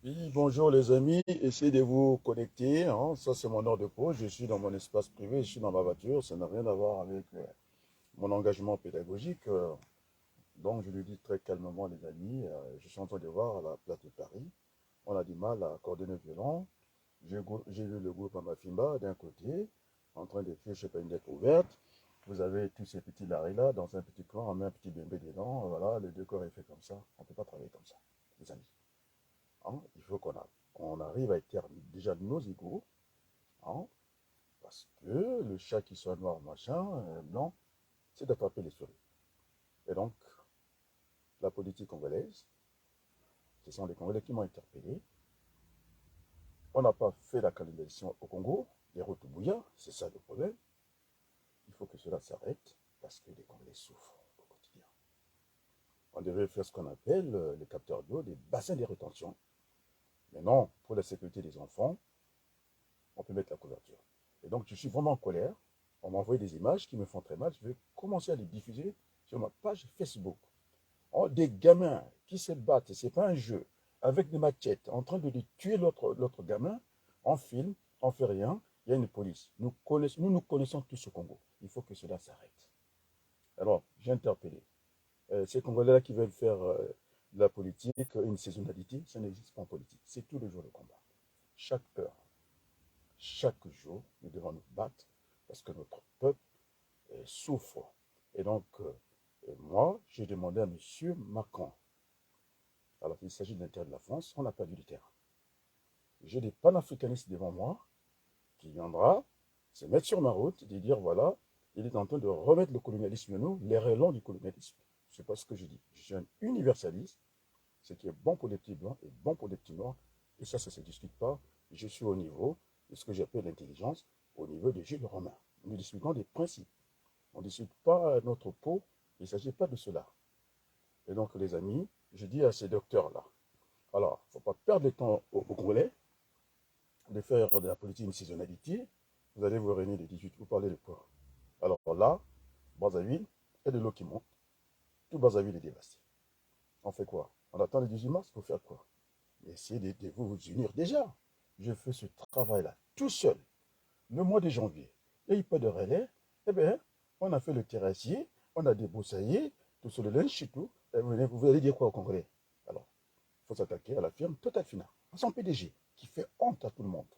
Oui, bonjour les amis, essayez de vous connecter, hein. Ça c'est mon heure de pause, je suis dans mon espace privé, je suis dans ma voiture, ça n'a rien à voir avec mon engagement pédagogique. Donc je lui dis très calmement les amis, je suis en train de voir à la place de Paris, on a du mal à coordonner le violon. J'ai vu le groupe Amafimba d'un côté, en train de faire, je sais pas, une lettre ouverte. Vous avez tous ces petits larrés là, dans un petit coin, on met un petit bébé dedans, voilà, le décor est fait comme ça, on ne peut pas travailler comme ça, les amis. Hein. Il faut qu'on arrive à éterniser déjà nos égaux, hein, parce que le chat qui soit noir, machin, blanc, c'est d'attraper les souris. Et donc, la politique congolaise, ce sont les Congolais qui m'ont interpellé. On n'a pas fait la colonisation au Congo, les routes bouillant, c'est ça le problème. Il faut que cela s'arrête parce que les Congolais souffrent au quotidien. On devait faire ce qu'on appelle les capteurs d'eau, des bassins de rétention. Mais non, pour la sécurité des enfants, on peut mettre la couverture. Et donc, je suis vraiment en colère. On m'a envoyé des images qui me font très mal. Je vais commencer à les diffuser sur ma page Facebook. Oh, des gamins qui se battent, c'est pas un jeu, avec des machettes, en train de tuer l'autre gamin, on filme, on fait rien, il y a une police. Nous connaissons tous ce Congo. Il faut que cela s'arrête. Alors, j'ai interpellé. Ces Congolais-là qui veulent faire de la politique, une saisonnalité, ça n'existe pas en politique. C'est tous les jours le combat. Chaque heure, chaque jour, nous devons nous battre parce que notre peuple souffre. Et donc, moi, j'ai demandé à M. Macron, alors qu'il s'agit de l'intérêt de la France, on a perdu du terrain. J'ai des panafricanistes devant moi qui viendra se mettre sur ma route et dire voilà, il est en train de remettre le colonialisme à nous, les relents du colonialisme. C'est pas ce que je dis. Je suis un universaliste. Ce qui est bon pour les petits blancs est bon pour les petits noirs. Et ça ne se discute pas. Je suis au niveau de ce que j'appelle l'intelligence, au niveau de Gilles Romain. Nous discutons des principes. On ne discute pas notre peau. Il ne s'agit pas de cela. Et donc, les amis, je dis à ces docteurs-là, alors, il ne faut pas perdre le temps au Congolais de faire de la politique une saisonnalité. Vous allez vous réunir les 18, vous parlez de quoi? Alors là, Brazzaville, il y a de l'eau qui monte. Tout Brazzaville est dévasté. On fait quoi? On attend le 18 mars pour faire quoi? Essayez de vous unir déjà. Je fais ce travail-là tout seul. Le mois de janvier, il n'y a eu pas de relais. Eh bien, on a fait le terrassier, on a débroussaillé, tout sur le linge et tout. Et vous allez dire quoi aux Congolais? Alors, il faut s'attaquer à la firme Total Fina, à son PDG, qui fait honte à tout le monde.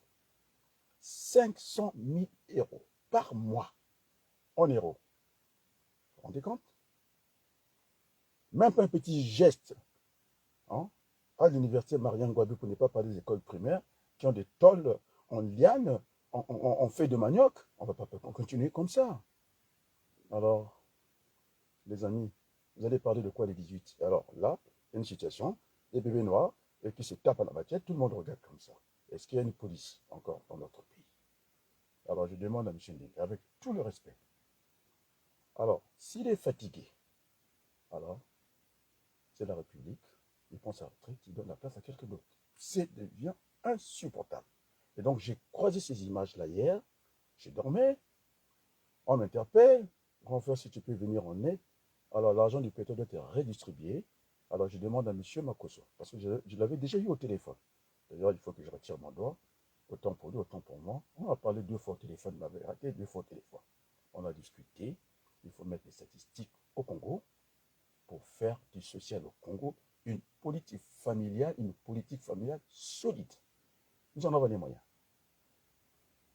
500 000 euros par mois en euros. Vous vous rendez compte? Même pas un petit geste, hein, à l'université Marianne Guadeloupe, pour ne pas parler des écoles primaires, qui ont des tôles en liane, en fait de manioc. On ne va pas continuer comme ça. Alors, les amis, vous allez parler de quoi les 18? Alors là, il y a une situation, des bébés noirs et qui se tapent à la matière, tout le monde regarde comme ça. Est-ce qu'il y a une police encore dans notre pays? Alors je demande à M. Nding, avec tout le respect, alors s'il est fatigué, alors c'est la République, il prend sa retraite, il donne la place à quelqu'un d'autre. C'est devient insupportable. Et donc j'ai croisé ces images-là hier, je dormais, on m'interpelle, grand frère, si tu peux venir en aide. Alors l'argent du pétrole doit être redistribué. Alors je demande à M. Makoso, parce que je l'avais déjà eu au téléphone. D'ailleurs, il faut que je retire mon doigt. Autant pour lui, autant pour moi. On a parlé 2 fois au téléphone, il m'avait raté 2 fois au téléphone. On a discuté. Il faut mettre les statistiques au Congo pour faire du social au Congo une politique familiale solide. Nous en avons les moyens.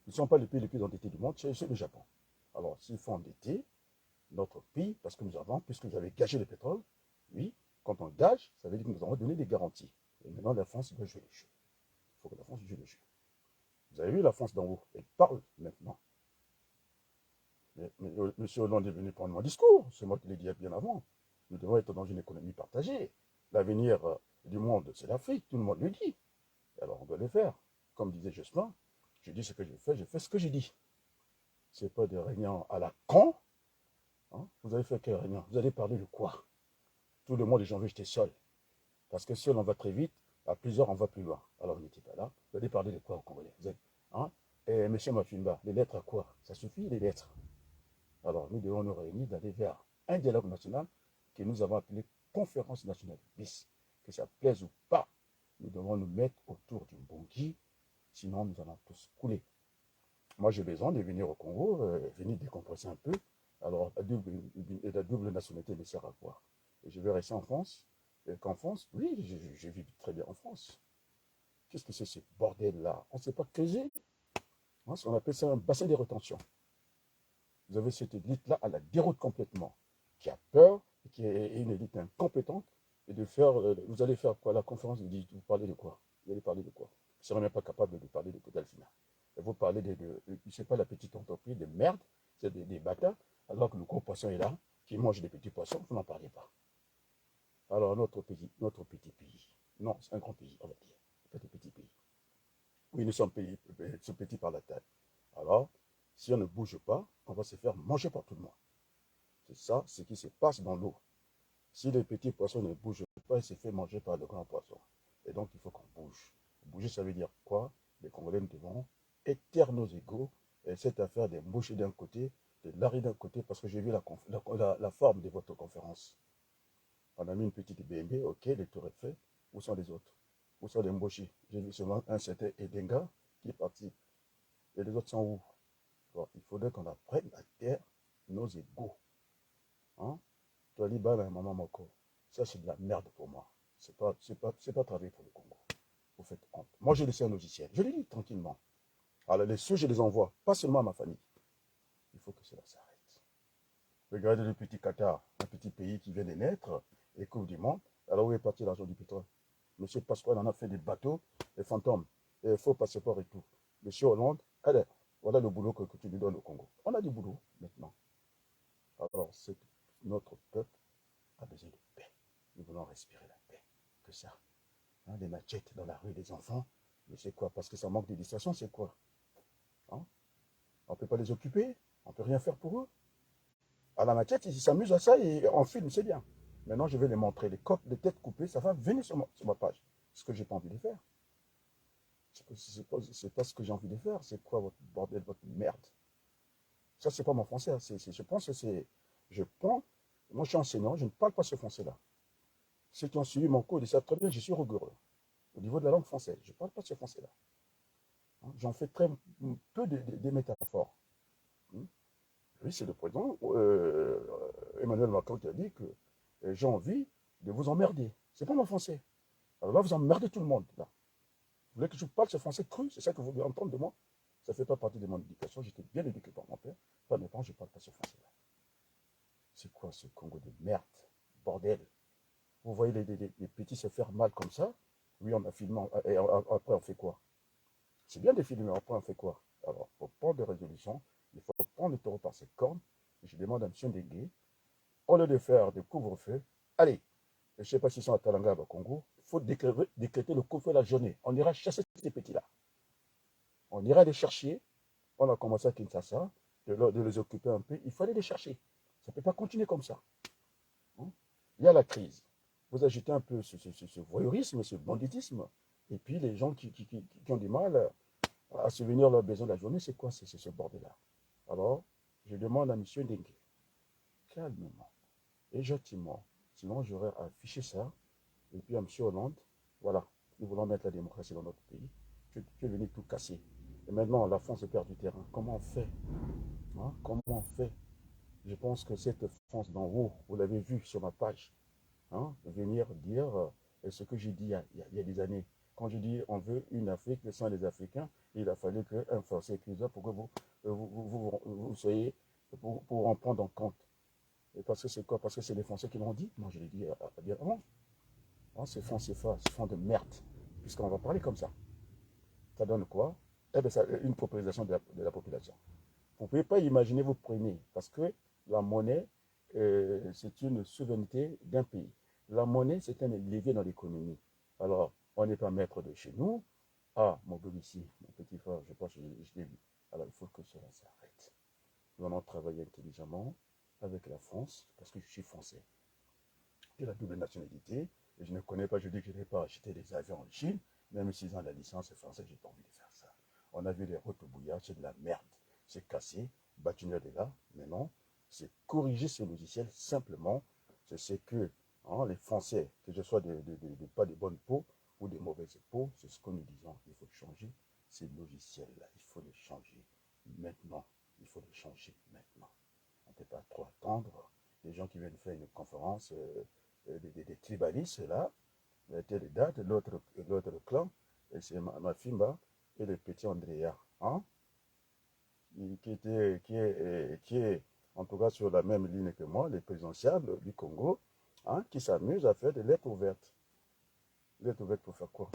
Nous ne sommes pas le pays le plus endetté du monde, c'est le Japon. Alors, s'il faut endetter notre pays, parce que nous avons, puisque vous avez gagé le pétrole, oui, quand on gage, ça veut dire que nous avons donné des garanties. Et maintenant, la France doit jouer le jeu. Il faut que la France joue le jeu. Vous avez vu la France d'en haut, elle parle maintenant. Mais M. Hollande est venu prendre mon discours, c'est moi qui l'ai dit bien avant. Nous devons être dans une économie partagée. L'avenir du monde, c'est l'Afrique, tout le monde le dit. Alors on doit le faire. Comme disait Jospin, je dis ce que je fais ce que j'ai dit. Ce n'est pas des réunions à la con. Hein. Vous avez fait quelle réunion? Vous allez parler de quoi? Tout le monde de janvier, j'étais seul. Parce que seul, on va très vite, à plusieurs, on va plus loin. Alors, vous n'étiez pas là. Vous allez parler de quoi au Congolais? Hein? Et M. Mafimba, les lettres à quoi? Ça suffit, les lettres. Alors, nous devons nous réunir, d'aller vers un dialogue national que nous avons appelé Conférence nationale bis. Que ça plaise ou pas, nous devons vont nous mettre autour d'une bougie, sinon nous allons tous couler. Moi, j'ai besoin de venir au Congo, venir décompresser un peu. Alors, la double nationalité me sert à quoi? Et je vais rester en France. Et qu'en France, oui, je vis très bien en France. Qu'est-ce que c'est ce bordel-là? On ne sait pas creuser. Hein, on appelle ça un bassin de rétention. Vous avez cette élite-là à la déroute complètement, qui a peur, qui est une élite incompétente, et de faire, vous allez faire quoi? La conférence, vous parlez de quoi? Vous allez parler de quoi? Vous ne serez même pas capable de parler de Kodalfina. Et vous parlez je sais pas, la petite entreprise de merde, c'est des bâtards, alors que le gros poisson est là, qui mange des petits poissons, vous n'en parlez pas. Alors notre petit pays, non, c'est un grand pays, on va dire, c'est un petit pays. Oui, nous sommes petits par la taille. Alors, si on ne bouge pas, on va se faire manger par tout le monde. C'est ça ce qui se passe dans l'eau. Si les petits poissons ne bougent pas, ils se font manger par de grands poissons. Et donc, il faut qu'on bouge. Bouger, ça veut dire quoi? Les Congolais devons éterre nos égaux. Et cette affaire des bouchers d'un côté, de Larry d'un côté, parce que j'ai vu la forme de votre conférence. On a mis une petite BMB, ok, les tours est fait. Où sont les autres? Où sont les Mboshi? J'ai vu seulement un certain Edenga qui est parti. Et les autres sont où? Bon, il faudrait qu'on apprenne à taire nos égaux. Hein? Taliban et Maman Moko. Ça, c'est de la merde pour moi. C'est pas travailler pour le Congo. Vous faites honte. Moi, j'ai laissé un logiciel. Je l'ai dit tranquillement. Alors, les sous, je les envoie. Pas seulement à ma famille. Il faut que cela s'arrête. Regardez le petit Qatar, un petit pays qui vient de naître, et Coupe du Monde. Alors, où est parti l'argent du pétrole? Monsieur Pasquale en a fait des bateaux, des fantômes, des faux passeports et tout. Monsieur Hollande, allez, voilà le boulot que tu lui donnes au Congo. On a du boulot maintenant. Alors, notre peuple a besoin de paix. Nous voulons respirer la paix. Que ça. Hein, des machettes dans la rue des enfants. Mais c'est quoi? Parce que ça manque de distraction, c'est quoi? Hein? On ne peut pas les occuper. On ne peut rien faire pour eux. À la machette, ils s'amusent à ça et en film, c'est bien. Maintenant, je vais les montrer. Les têtes coupées, ça va venir sur ma page. Ce que j'ai pas envie de faire. C'est pas ce que j'ai envie de faire. C'est quoi votre bordel, votre merde? Ça, c'est pas mon français. Hein. Je pense que c'est. Je prends. Moi, je suis enseignant, je ne parle pas ce français-là. Ceux qui ont suivi mon cours, ils savent très bien que je suis rigoureux. Au niveau de la langue française, je ne parle pas ce français-là. Hein, j'en fais très peu de métaphores. Hein. Oui, c'est le président Emmanuel Macron qui a dit que j'ai envie de vous emmerder. C'est pas mon français. Alors là, vous emmerdez tout le monde. Là. Vous voulez que je parle ce français cru? C'est ça que vous voulez entendre de moi? Ça ne fait pas partie de mon éducation. J'étais bien éduqué par mon père. Par mes parents, je ne parle pas ce français-là. C'est quoi ce Congo de merde? Bordel. Vous voyez les petits se faire mal comme ça. Oui, on a filmé. Et après, on fait quoi? C'est bien de filmer, après, on fait quoi? Alors, il faut prendre des résolutions. Il faut prendre le taureau par ses cornes. Et je demande à M. Ndengue, au lieu de faire des couvre-feux, allez, je ne sais pas s'ils sont à Talanga, au Congo, il faut décréter le couvre-feu la journée. On ira chasser ces petits-là. On ira les chercher. On a commencé à Kinshasa, de les occuper un peu. Il fallait les chercher. Ça ne peut pas continuer comme ça. Hein? Il y a la crise. Vous ajoutez un peu ce voyeurisme, ce banditisme. Et puis les gens qui ont du mal à subvenir leurs besoins de la journée, c'est quoi? C'est ce bordel-là. Alors, je demande à M. Ndengue, calmement et gentiment, sinon j'aurais affiché ça. Et puis à M. Hollande, voilà, nous voulons mettre la démocratie dans notre pays. Tu es venu tout casser. Et maintenant, la France perd du terrain. Comment on fait? Hein? Comment on fait? Je pense que cette France d'en haut, vous l'avez vu sur ma page, hein, venir dire ce que j'ai dit il y a des années. Quand je dis on veut une Afrique sans les Africains, il a fallu qu'un Français écrive ça pour que vous soyez, pour en prendre en compte. Et parce que c'est quoi? Parce que c'est les Français qui l'ont dit. Moi, je l'ai dit bien avant. Hein, ces fonds de merde, puisqu'on va parler comme ça. Ça donne quoi? Eh bien, une paupérisation de la population. Vous ne pouvez pas imaginer, vous prenez, parce que la monnaie, c'est une souveraineté d'un pays. La monnaie, c'est un levier dans l'économie. Alors, on n'est pas maître de chez nous. Ah, mon ici, mon petit frère, je pense que je l'ai vu. Alors, il faut que cela s'arrête. Nous allons travailler intelligemment avec la France, parce que je suis français. J'ai la double nationalité, et je ne connais pas, je dis que je n'ai pas acheté des avions en Chine, même s'ils ont la licence française, je n'ai pas envie de faire ça. On a vu les routes bouillardes, c'est de la merde. C'est cassé, Bâtiment est là, mais non, c'est corriger ce logiciel simplement. C'est ce que les Français, que je sois pas de bonne peau, ou des mauvaises peaux, c'est ce que nous disons. Il faut changer ces logiciels-là. Il faut les changer maintenant. Il faut les changer maintenant. On ne peut pas trop attendre. Les gens qui viennent faire une conférence, des tribalistes, là, telle date, l'autre clan, et c'est ma Fimba et le petit Andrea, hein, qui est en tout cas sur la même ligne que moi, les présidentiables du Congo, hein, qui s'amusent à faire des lettres ouvertes. Lettres ouvertes pour faire quoi?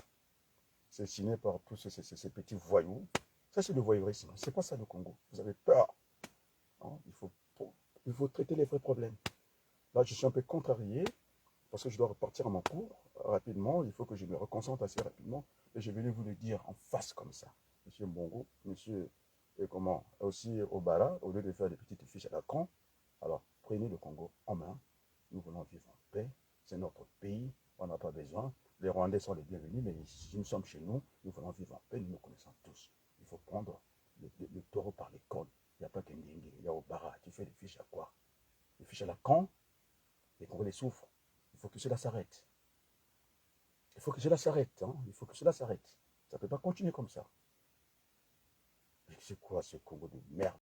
C'est signé par tous ces petits voyous. Ça, c'est le voyourisme. C'est pas ça le Congo. Vous avez peur. Hein? Il faut traiter les vrais problèmes. Là, je suis un peu contrarié parce que je dois repartir à mon cours rapidement. Il faut que je me reconcentre assez rapidement. Et je vais vous le dire en face comme ça. Monsieur Bongo, monsieur, et comment, aussi Obara, au lieu de faire des petites fiches à la con, alors prenez le Congo en main. Nous voulons vivre en paix. C'est notre pays. On n'a pas besoin. Les Rwandais sont les bienvenus, mais si nous sommes chez nous, nous voulons vivre en paix. Nous nous connaissons tous. Il faut prendre le taureau par les cornes. Il n'y a pas qu'un dingue. Il y a Obara. Tu fais des fiches à quoi? Des fiches à la con. Les Congolais souffrent. Il faut que cela s'arrête. Il faut que cela s'arrête. Hein. Il faut que cela s'arrête. Ça ne peut pas continuer comme ça. C'est quoi ce Congo de merde?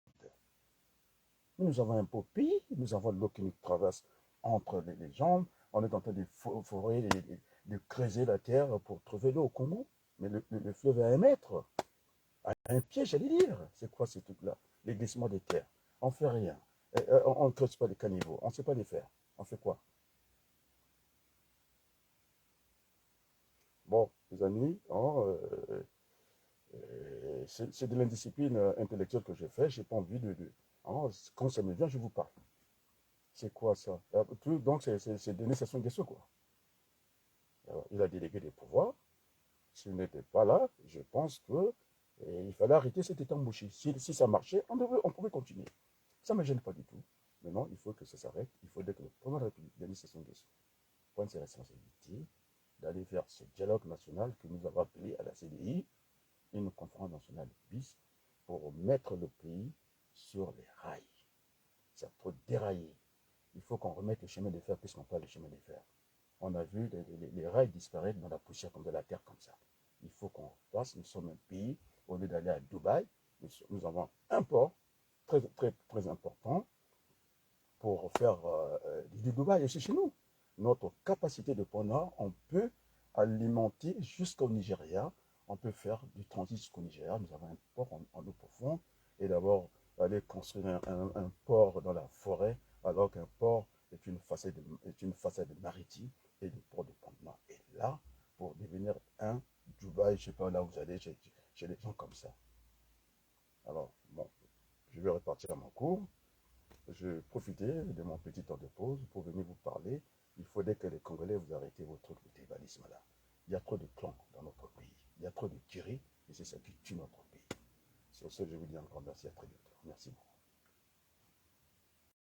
Nous avons un beau pays. Nous avons l'eau qui nous traverse entre les jambes. On est en train de forer, de creuser la terre pour trouver l'eau au Congo. Mais le fleuve est à 1 mètre. À 1 pied, j'allais dire. C'est quoi ce truc-là? Les glissements des terres. On ne fait rien. On ne creuse pas les caniveaux. On ne sait pas les faire. On fait quoi? Bon, les amis, hein, c'est de l'indiscipline intellectuelle que j'ai fait. Je n'ai pas envie hein, quand ça me vient, je vous parle. C'est quoi ça? Donc, c'est Denis Sassou Nguesso, quoi. Alors, il a délégué des pouvoirs. S'il n'était pas là, je pense qu'il fallait arrêter cette étambouchée. Si ça marchait, on pouvait continuer. Ça ne me gêne pas du tout. Maintenant, il faut que ça s'arrête. Il faudrait que le président de la République, Denis Sassou Nguesso, prenne ses responsabilités, d'aller vers ce dialogue national que nous avons appelé à la CDI, une conférence nationale bis, pour mettre le pays sur les rails. Ça a trop déraillé. Il faut qu'on remette le chemin de fer puisqu'on parle de chemin de fer. On a vu les rails disparaître dans la poussière comme de la terre comme ça. Il faut qu'on fasse, nous sommes un pays, au lieu d'aller à Dubaï, nous avons un port très, très, très important pour faire du Dubaï aussi chez nous. Notre capacité de preneur, on peut alimenter jusqu'au Nigeria, on peut faire du transit jusqu'au Nigeria. Nous avons un port en eau profonde et d'abord aller construire un port dans la forêt, alors qu'un port est une façade maritime et le port de Pondema est là pour devenir un Dubaï, je ne sais pas là où vous allez, j'ai des gens comme ça. Alors, bon, je vais repartir à mon cours. Je profitais de mon petit temps de pause pour venir vous parler. Il faudrait que les Congolais vous arrêtez votre truc de tribalisme là. Il y a trop de clans dans notre pays. Il y a trop de tueries et c'est ça qui tue notre pays. Sur ce, je vous dis encore merci, à très bientôt. Merci beaucoup.